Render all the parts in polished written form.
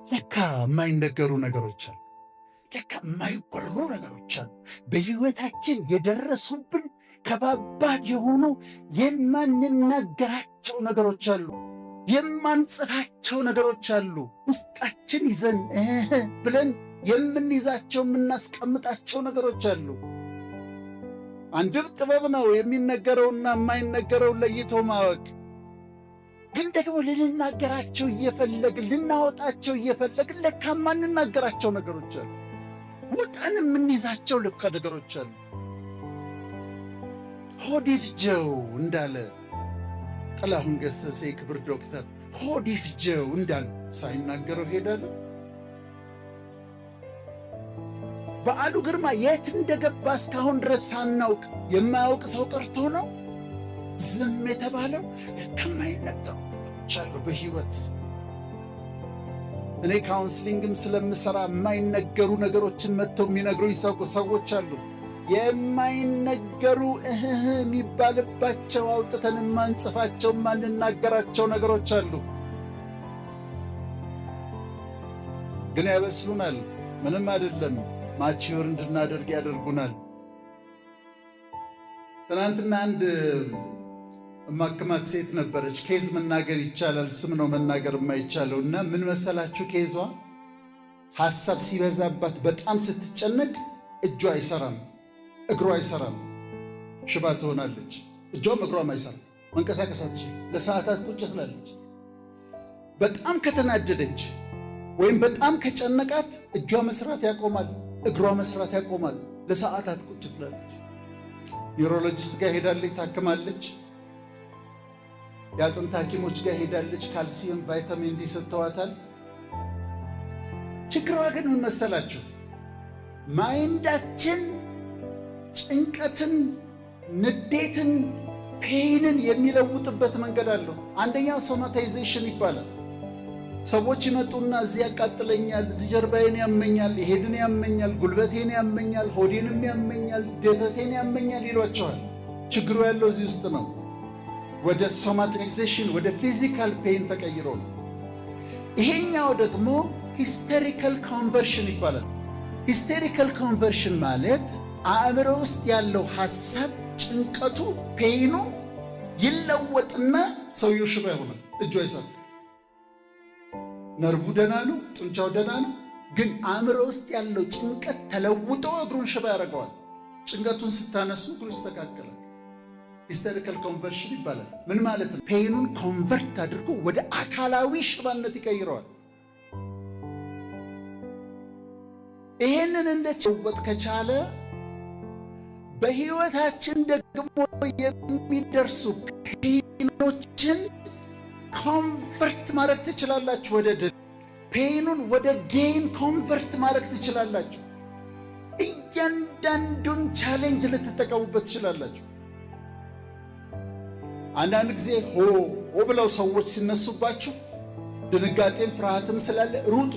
ለካ የማይነገሩ ነገሮች አሉ። ለካ የማይወሩ ነገሮች አሉ። በሕይወታችን የደረሱብን ከባባድ የሆኑ የማንናገራቸው ነገሮች አሉ። የማንጽፋቸው ነገሮች አሉ። ውስጣችን ይዘን ብለን የምንይዛቸው የምናስቀምጣቸው ነገሮች አሉ። አንድም ጥበብ ነው የሚነገረውና የማይነገረው ለይቶ ማወቅ። ግን ደግሞ ልንናገራቸው እየፈለግን ልናወጣቸው እየፈለግን ለካ የማንናገራቸው ነገሮች አሉ። ውጠን የምንይዛቸው ለካ ነገሮች አሉ። ሆድ ይፍጀው እንዳለ ጥላሁን ገሰሰ ክብር ዶክተር ሆድ ይፍጀው እንዳለ ሳይናገረው ሄዳለ። በዓሉ ግርማ የት እንደገባ እስካሁን ድረስ ሳናውቅ የማያውቅ ሰው ቀርቶ ነው ዝም የተባለው። ከማይነገሩ ነገሮች አሉ በሕይወት። እኔ ካውንስሊንግም ስለምሰራ የማይነገሩ ነገሮችን መጥተው የሚነግሩኝ ሰዎች አሉ። የማይነገሩ የሚባልባቸው አውጥተን የማንጽፋቸው የማንናገራቸው ነገሮች አሉ። ግን ያበስሉናል። ምንም አይደለም፣ ማቺዮር እንድናደርግ ያደርጉናል። ትናንትና አንድ እማክማት ሴት ነበረች። ኬዝ መናገር ይቻላል፣ ስም ነው መናገር የማይቻለው። እና ምን መሰላችሁ ኬዟ? ሐሳብ ሲበዛባት በጣም ስትጨነቅ እጇ አይሰራም፣ እግሯ አይሰራም፣ ሽባ ትሆናለች። እጇም እግሯም አይሰራም፣ መንቀሳቀስ አትችልም። ለሰዓታት ቁጭ ትላለች። በጣም ከተናደደች ወይም በጣም ከጨነቃት እጇ መስራት ያቆማል፣ እግሯ መስራት ያቆማል። ለሰዓታት ቁጭ ትላለች። ኒውሮሎጂስት ጋር ሄዳለች፣ ታክማለች። የአጥንት ሐኪሞች ጋር ሄዳለች። ካልሲየም ቫይታሚን ዲ ሰጥተዋታል። ችግሯ ግን ምን መሰላችሁ? ማይንዳችን ጭንቀትን፣ ንዴትን፣ ፔይንን የሚለውጥበት መንገድ አለው። አንደኛው ሶማታይዜሽን ይባላል። ሰዎች ይመጡና እዚህ ያቃጥለኛል፣ እዚህ ጀርባዬን ያመኛል፣ ይሄድን ያመኛል፣ ጉልበቴን ያመኛል፣ ሆዴንም ያመኛል፣ ደረቴን ያመኛል ይሏቸዋል። ችግሩ ያለው እዚህ ውስጥ ነው። ወደ ሶማታይዜሽን ወደ ፊዚካል ፔይን ተቀይሮ ነው። ይሄኛው ደግሞ ሂስቴሪካል ኮንቨርሽን ይባላል። ሂስቴሪካል ኮንቨርሽን ማለት አእምሮ ውስጥ ያለው ሐሳብ፣ ጭንቀቱ፣ ፔይኑ ይለወጥና ሰውየው ሽባ ይሆናል። እጁ አይሰራም። ነርቡ ደና ነው፣ ጡንቻው ደና ነው። ግን አእምሮ ውስጥ ያለው ጭንቀት ተለውጦ እግሩን ሽባ ያደርገዋል። ጭንቀቱን ስታነሱ እግሩ ይስተካከላል። ሂስቴሪካል ኮንቨርሽን ይባላል። ምን ማለት ነው? ፔይኑን ኮንቨርት አድርጎ ወደ አካላዊ ሽባነት ይቀይረዋል። ይሄንን እንደጨወጥ ከቻለ በሕይወታችን ደግሞ የሚደርሱ ፔይኖችን ኮንቨርት ማድረግ ትችላላችሁ ወደ ድል። ፔይኑን ወደ ጌን ኮንቨርት ማድረግ ትችላላችሁ። እያንዳንዱን ቻሌንጅ ልትጠቀሙበት ትችላላችሁ። አንዳንድ ጊዜ ሆ ብለው ሰዎች ሲነሱባችሁ ድንጋጤም ፍርሃትም ስላለ ሩጡ፣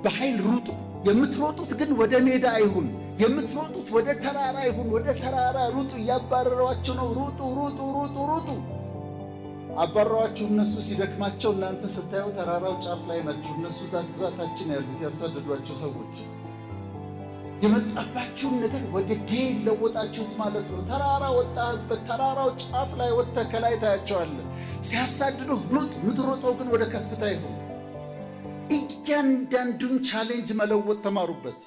በኃይል ሩጡ። የምትሮጡት ግን ወደ ሜዳ አይሁን፣ የምትሮጡት ወደ ተራራ አይሁን። ወደ ተራራ ሩጡ። እያባረሯችሁ ነው። ሩጡ ሩጡ ሩጡ ሩጡ። አባረሯችሁ። እነሱ ሲደክማቸው እናንተ ስታዩ ተራራው ጫፍ ላይ ናችሁ። እነሱ ታዛታችን ያሉት ያሳደዷቸው ሰዎች የመጣባችሁን ነገር ወደ ጌን ለወጣችሁት ማለት ነው። ተራራ ወጣህበት፣ ተራራው ጫፍ ላይ ወጥተህ ከላይ ታያቸዋለህ። ሲያሳድዱ ሩጥ። የምትሮጠው ግን ወደ ከፍታ ይሁን። እያንዳንዱን ቻሌንጅ መለወጥ ተማሩበት።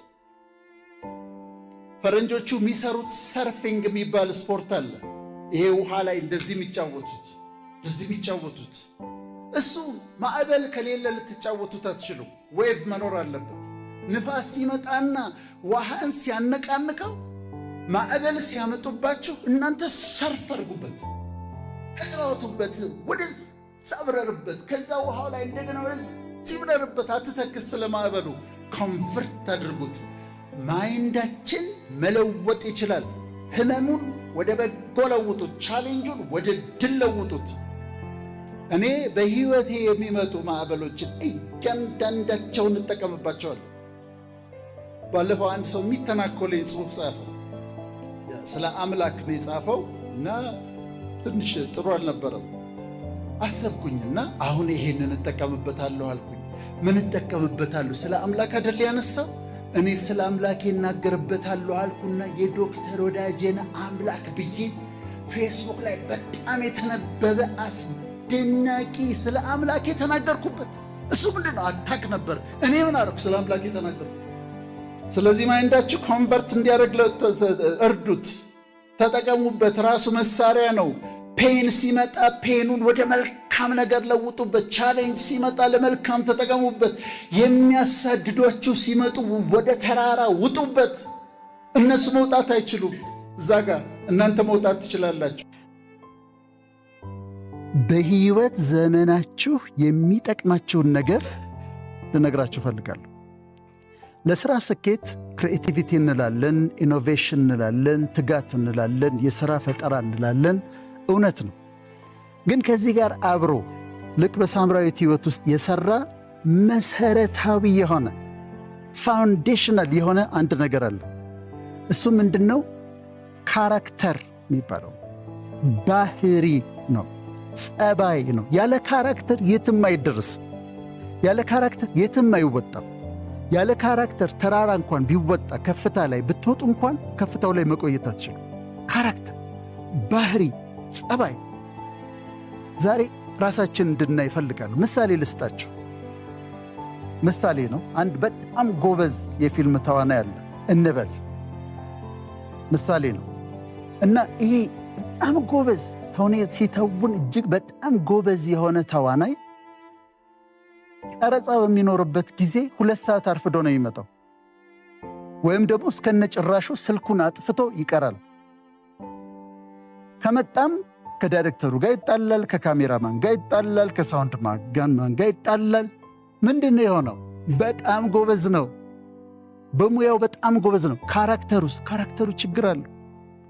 ፈረንጆቹ የሚሰሩት ሰርፊንግ የሚባል ስፖርት አለ። ይሄ ውሃ ላይ እንደዚህ የሚጫወቱት እሱ ማዕበል ከሌለ ልትጫወቱት አትችሉ። ዌቭ መኖር አለበት። ንፋስ ሲመጣና ውሃን ሲያነቃንቀው ማዕበል ሲያመጡባችሁ እናንተ ሰርፍ አድርጉበት፣ ተጫወቱበት፣ ወደዛ ብረርበት። ከዛ ውሃው ላይ እንደገና ወደዚህ ብረርበት። አትተክስ ስለማዕበሉ። ኮንቨርት አድርጉት። ማይንዳችን መለወጥ ይችላል። ህመሙን ወደ በጎ ለውጡት። ቻሌንጁን ወደ ድል ለውጡት። እኔ በሕይወቴ የሚመጡ ማዕበሎችን እያንዳንዳቸውን እንጠቀምባቸዋል። ባለፈው አንድ ሰው የሚተናኮለኝ ጽሑፍ ጻፈ። ስለ አምላክ ነው የጻፈው እና ትንሽ ጥሩ አልነበረም። አሰብኩኝና አሁን ይሄንን እጠቀምበታለሁ አልኩኝ። ምን እጠቀምበታለሁ? ስለ አምላክ አይደል ያነሳው? እኔ ስለ አምላክ እናገርበታለሁ አልኩና የዶክተር ወዳጄን አምላክ ብዬ ፌስቡክ ላይ በጣም የተነበበ አስደናቂ ስለ አምላክ የተናገርኩበት። እሱ ምንድነው? አታክ ነበር። እኔ ምን አደረኩ? ስለ አምላክ የተናገርኩ። ስለዚህ ማይንዳችሁ ኮንቨርት እንዲያደርግ እርዱት፣ ተጠቀሙበት። ራሱ መሳሪያ ነው። ፔን ሲመጣ ፔኑን ወደ መልካም ነገር ለውጡበት። ቻሌንጅ ሲመጣ ለመልካም ተጠቀሙበት። የሚያሳድዷችሁ ሲመጡ ወደ ተራራ ውጡበት። እነሱ መውጣት አይችሉም። እዛ ጋር እናንተ መውጣት ትችላላችሁ። በህይወት ዘመናችሁ የሚጠቅማችሁን ነገር ልነግራችሁ ፈልጋለሁ። ለሥራ ስኬት ክሪኤቲቪቲ እንላለን፣ ኢኖቬሽን እንላለን፣ ትጋት እንላለን፣ የሥራ ፈጠራ እንላለን። እውነት ነው። ግን ከዚህ ጋር አብሮ ልክ በሳምራዊት ሕይወት ውስጥ የሠራ መሠረታዊ የሆነ ፋውንዴሽናል የሆነ አንድ ነገር አለ። እሱ ምንድን ነው? ካራክተር የሚባለው ባህሪ ነው፣ ጸባይ ነው። ያለ ካራክተር የትም አይደርስም። ያለ ካራክተር የትም አይወጣም። ያለ ካራክተር ተራራ እንኳን ቢወጣ ከፍታ ላይ ብትወጡ እንኳን ከፍታው ላይ መቆየት አትችሉም። ካራክተር፣ ባህሪ፣ ጸባይ። ዛሬ ራሳችን እንድናይ ይፈልጋሉ። ምሳሌ ልስጣችሁ። ምሳሌ ነው። አንድ በጣም ጎበዝ የፊልም ተዋናይ አለ እንበል። ምሳሌ ነው እና ይሄ በጣም ጎበዝ ተውኔት ሲተውን እጅግ በጣም ጎበዝ የሆነ ተዋናይ ቀረጻ በሚኖርበት ጊዜ 2 ሰዓት አርፍዶ ነው የሚመጣው። ወይም ደግሞ እስከነጭራሹ ስልኩን አጥፍቶ ይቀራል። ከመጣም ከዳይሬክተሩ ጋር ይጣላል፣ ከካሜራማን ጋር ይጣላል፣ ከሳውንድ ማን ጋር ይጣላል። ምንድን ነው የሆነው? በጣም ጎበዝ ነው፣ በሙያው በጣም ጎበዝ ነው። ካራክተሩ ችግር አለ፣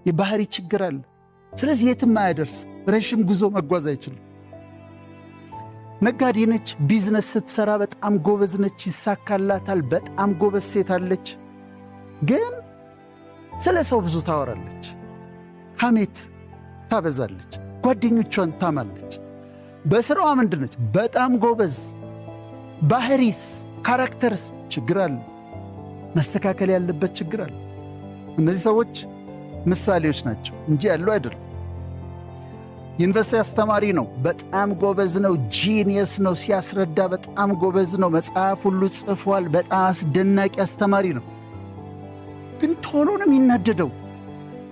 የባህሪ ችግር አለ። ስለዚህ የትም አያደርስ፣ ረዥም ጉዞ መጓዝ አይችልም። ነጋዴ ነች፣ ቢዝነስ ስትሰራ በጣም ጎበዝ ነች፣ ይሳካላታል። በጣም ጎበዝ ሴት አለች፣ ግን ስለ ሰው ብዙ ታወራለች፣ ሐሜት ታበዛለች፣ ጓደኞቿን ታማለች። በሥራዋ ምንድነች? በጣም ጎበዝ። ባህሪስ፣ ካራክተርስ ችግር አለ፣ መስተካከል ያለበት ችግር አለ። እነዚህ ሰዎች ምሳሌዎች ናቸው እንጂ ያለው አይደለም። ዩኒቨርሲቲ አስተማሪ ነው፣ በጣም ጎበዝ ነው፣ ጂኒየስ ነው፣ ሲያስረዳ በጣም ጎበዝ ነው፣ መጽሐፍ ሁሉ ጽፏል፣ በጣም አስደናቂ አስተማሪ ነው። ግን ቶሎ ነው የሚናደደው፣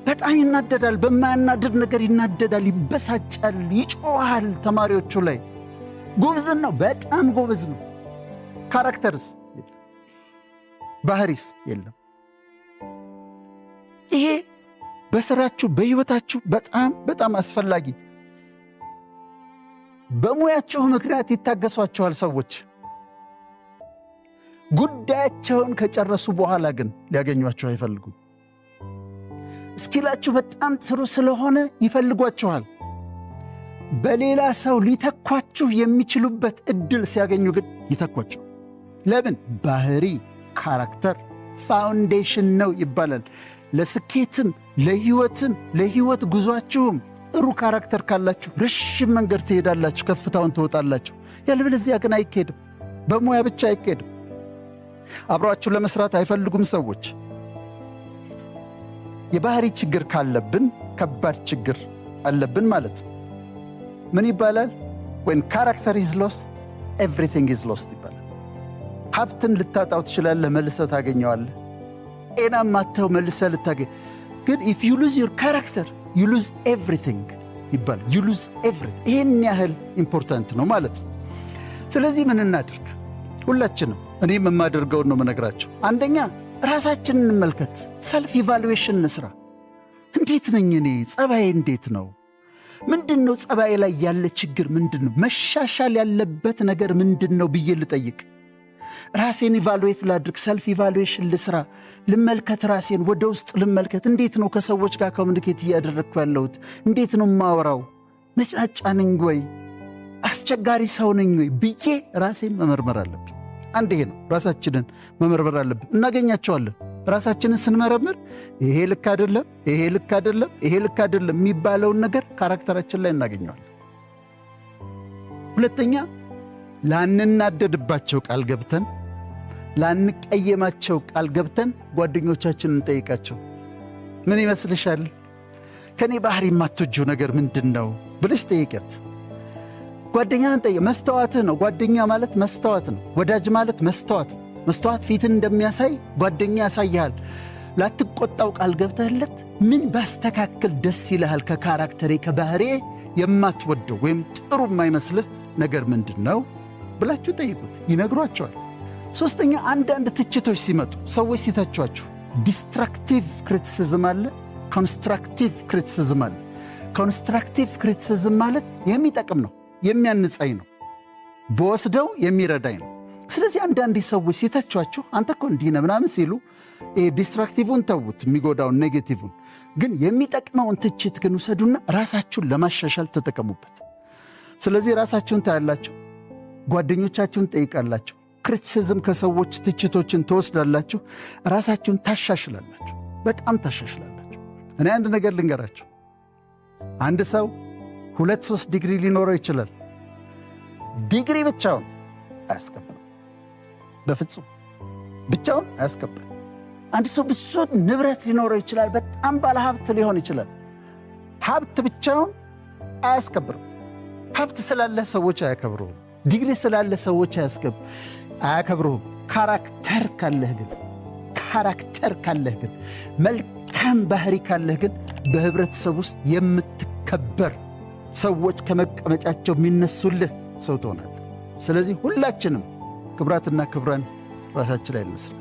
በጣም ይናደዳል። በማያናድድ ነገር ይናደዳል፣ ይበሳጫል፣ ይጮሃል ተማሪዎቹ ላይ። ጎበዝን ነው፣ በጣም ጎበዝ ነው። ካራክተርስ የለም፣ ባህሪስ የለም። ይሄ በሥራችሁ በሕይወታችሁ በጣም በጣም አስፈላጊ። በሙያችሁ ምክንያት ይታገሷቸዋል ሰዎች። ጉዳያቸውን ከጨረሱ በኋላ ግን ሊያገኟቸው አይፈልጉም። እስኪላችሁ በጣም ጥሩ ስለሆነ ይፈልጓችኋል። በሌላ ሰው ሊተኳችሁ የሚችሉበት ዕድል ሲያገኙ ግን ይተኳቸው። ለምን? ባህሪ፣ ካራክተር ፋውንዴሽን ነው ይባላል። ለስኬትም ለሕይወት ጉዟችሁም ጥሩ ካራክተር ካላችሁ ረዥም መንገድ ትሄዳላችሁ፣ ከፍታውን ትወጣላችሁ። ያለበለዚያ ግን አይኬድም። በሙያ ብቻ አይኬድም። አብሯችሁ ለመስራት አይፈልጉም ሰዎች። የባህሪ ችግር ካለብን ከባድ ችግር አለብን ማለት ነው። ምን ይባላል? when character is lost everything is lost ይባላል። ሀብትን ልታጣው ትችላለህ፣ መልሰህ ታገኘዋለህ። ጤናም ማተው መልሰህ ልታገኝ። ግን if you lose your character you lose everything ይባላል። you lose everything። ይሄን ያህል ኢምፖርታንት ነው ማለት ነው። ስለዚህ ምን እናድርግ? ሁላችንም እኔም የማደርገውን ነው የምነግራቸው። አንደኛ ራሳችንን እንመልከት፣ ሰልፍ ኢቫሉዌሽን እንስራ። እንዴት ነኝ እኔ? ጸባዬ እንዴት ነው? ምንድን ነው ጸባዬ ላይ ያለ ችግር? ምንድን ነው መሻሻል ያለበት ነገር ምንድን ነው ብዬ ልጠይቅ። ራሴን ኢቫሉዌት ላድርግ፣ ሰልፍ ኢቫሉዌሽን ልስራ፣ ልመልከት፣ ራሴን ወደ ውስጥ ልመልከት። እንዴት ነው ከሰዎች ጋር ኮሚኒኬት እያደረግኩ ያለሁት? እንዴት ነው ማወራው? ነጫጫ ነኝ ወይ? አስቸጋሪ ሰው ነኝ ወይ ብዬ ራሴን መመርመር አለብኝ። አንድ ይሄ ነው፣ ራሳችንን መመርመር አለብን። እናገኛቸዋለን። ራሳችንን ስንመረምር ይሄ ልክ አይደለም፣ ይሄ ልክ አይደለም፣ ይሄ ልክ አይደለም የሚባለውን ነገር ካራክተራችን ላይ እናገኘዋለን። ሁለተኛ ላንናደድባቸው ቃል ገብተን ላንቀየማቸው ቃል ገብተን ጓደኞቻችንን እንጠይቃቸው። ምን ይመስልሻል? ከኔ ባህሪ የማትወጂው ነገር ምንድን ነው ብለሽ ጠይቀት። ጓደኛህን ጠይቅ። መስተዋትህ ነው። ጓደኛ ማለት መስተዋት ነው። ወዳጅ ማለት መስተዋት ነው። መስተዋት ፊትን እንደሚያሳይ ጓደኛ ያሳይሃል። ላትቆጣው ቃል ገብተህለት ምን ባስተካከል ደስ ይልሃል? ከካራክተሬ ከባህሬ የማትወደው ወይም ጥሩ የማይመስልህ ነገር ምንድን ነው ብላችሁ ጠይቁት። ይነግሯቸዋል። ሦስተኛ፣ አንዳንድ ትችቶች ሲመጡ ሰዎች ሲተቿችሁ ዲስትራክቲቭ ክሪቲሲዝም አለ፣ ኮንስትራክቲቭ ክሪቲሲዝም አለ። ኮንስትራክቲቭ ክሪቲሲዝም ማለት የሚጠቅም ነው፣ የሚያንጸኝ ነው፣ በወስደው የሚረዳኝ ነው። ስለዚህ አንዳንድ ሰዎች ሲተቿችሁ አንተ እኮ እንዲህ ነህ ምናምን ሲሉ ዲስትራክቲቭን ተዉት፣ የሚጎዳውን ኔጌቲቭን። ግን የሚጠቅመውን ትችት ግን ውሰዱና ራሳችሁን ለማሻሻል ተጠቀሙበት። ስለዚህ ራሳችሁን ታያላችሁ፣ ጓደኞቻችሁን ጠይቃላችሁ፣ ክሪቲሲዝም ከሰዎች ትችቶችን ትወስዳላችሁ፣ ራሳችሁን ታሻሽላላችሁ፣ በጣም ታሻሽላላችሁ። እኔ አንድ ነገር ልንገራችሁ። አንድ ሰው 2-3 ዲግሪ ሊኖረው ይችላል። ዲግሪ ብቻውን አያስከብርም፣ በፍጹም ብቻውን አያስከብርም። አንድ ሰው ብዙ ንብረት ሊኖረው ይችላል፣ በጣም ባለ ሀብት ሊሆን ይችላል። ሀብት ብቻውን አያስከብርም። ሀብት ስላለህ ሰዎች አያከብሩህም። ዲግሪ ስላለህ ሰዎች አያከብሩህም። ካራክተር ካለህ ግን መልካም ባህሪ ካለህ ግን በህብረተሰብ ውስጥ የምትከበር፣ ሰዎች ከመቀመጫቸው የሚነሱልህ ሰው ትሆናለህ። ስለዚህ ሁላችንም ክብራትና ክብራን ራሳችን ላይ እንስራ።